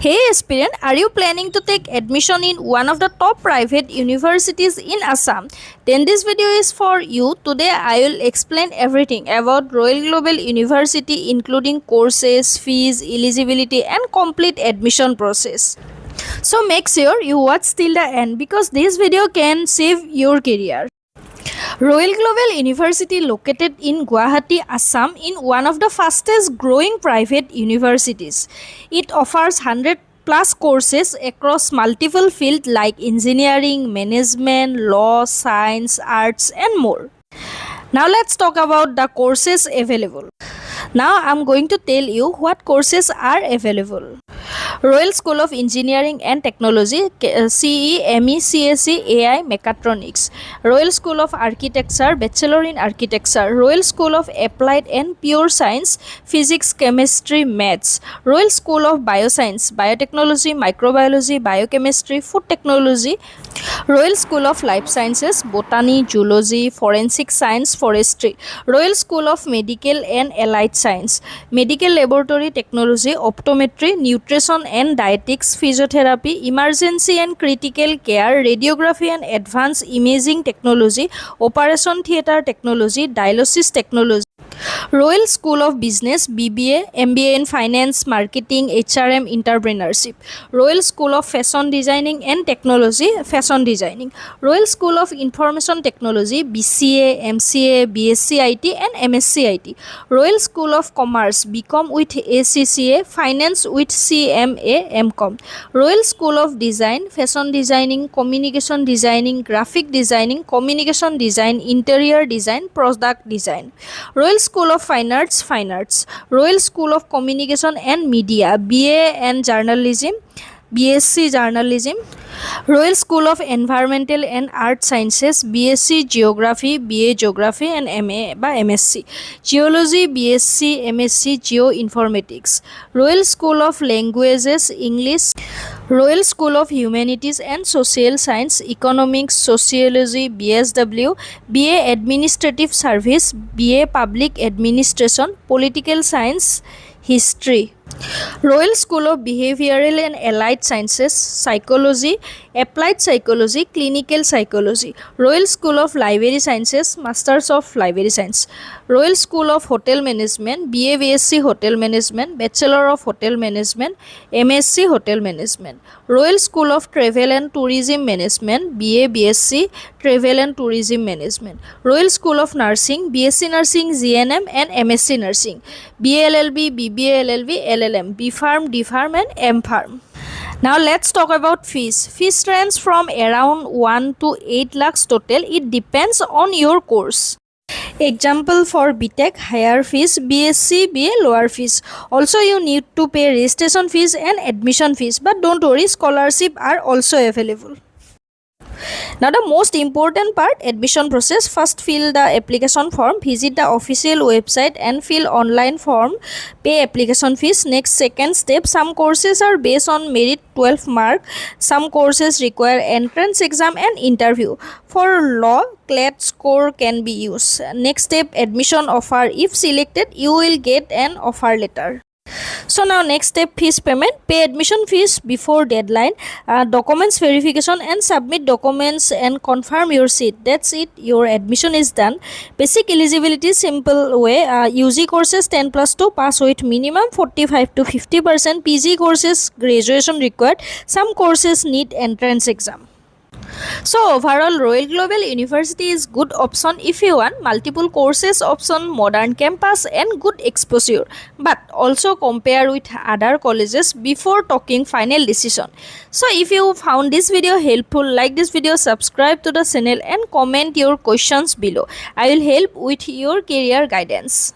Hey aspirant, are you planning to take admission in one of the top private universities in Assam? Then this video is for you. Today I will explain everything about Royal Global University including courses, fees, eligibility and complete admission process. So make sure you watch till the end because this video can save your career. Royal Global University located in Guwahati, Assam in one of the fastest growing private universities. It offers 100 plus courses across multiple fields like engineering, management, law, science, arts and more. Now let's talk about the courses available. Now I'm going to tell you what courses are available. Royal School of Engineering and Technology, CE, ME, CSE, AI, Mechatronics. Royal School of Architecture, Bachelor in Architecture. Royal School of Applied and Pure Science, Physics, Chemistry, Maths. Royal School of Bioscience, Biotechnology, Microbiology, Biochemistry, Food Technology. Royal School of Life Sciences, Botany, Zoology, Forensic Science, Forestry. Royal School of Medical and Allied Science, Medical Laboratory Technology, Optometry, Nutrition and Dietetics, Physiotherapy, Emergency and Critical Care, Radiography and Advanced Imaging Technology, Operation Theatre Technology, Dialysis Technology. Royal School of Business, BBA, MBA in Finance, Marketing, HRM, Entrepreneurship. Royal School of Fashion Designing and Technology, Fashion Designing. Royal School of Information Technology, BCA, MCA, BSc IT and MSc IT. Royal School of Commerce, BCom with ACCA, Finance with CMA, MCom. Royal School of Design, Fashion Designing, Communication Designing, Graphic Designing, Communication Design, Interior Design, Product Design. Royal School of Fine Arts, Fine Arts. Royal School of Communication and Media, BA and Journalism, BSc Journalism. Royal School of Environmental and Art Sciences, BSc Geography, BA Geography and MA by MSc. Geology, BSc, MSc Geoinformatics. Royal School of Languages, English. Royal School of Humanities and Social Science, Economics, Sociology, BSW, BA Administrative Service, BA Public Administration, Political Science, History. Royal School of Behavioral and Allied Sciences, Psychology, Applied Psychology, Clinical Psychology. Royal School of Library Sciences, Masters of Library Science. Royal School of Hotel Management, BA BSc Hotel Management, Bachelor of Hotel Management, MSc Hotel Management. Royal School of Travel and Tourism Management, BA BSc Travel and Tourism Management. Royal School of Nursing, BSc Nursing, GNM and MSc Nursing. BLLB, BBA LLB, LLM, B.Pharm, D.Pharm and M.Pharm. Now let's talk about fees. Fees range from around 1 to 8 lakhs total. It depends on your course. Example for BTech, higher fees, BSc, BA, lower fees. Also you need to pay registration fees and admission fees, but don't worry, scholarship are also available. Now the most important part, admission process. First fill the application form, visit the official website and fill online form, pay application fees. Next, second step, some courses are based on merit 12 mark. Some courses require entrance exam and interview. For law, CLAT score can be used. Next step, admission offer. If selected, you will get an offer letter. So now next step, fees payment. Pay admission fees before deadline, documents verification and submit documents and confirm your seat. That's it, your admission is done. Basic eligibility, simple way, UG courses 10+2 pass with minimum 45 to 50%. PG courses graduation required. Some courses need entrance exam. So overall, Royal Global University is good option if you want multiple courses option, modern campus and good exposure. But also compare with other colleges before taking final decision. So if you found this video helpful, like this video, subscribe to the channel and comment your questions below. I will help with your career guidance.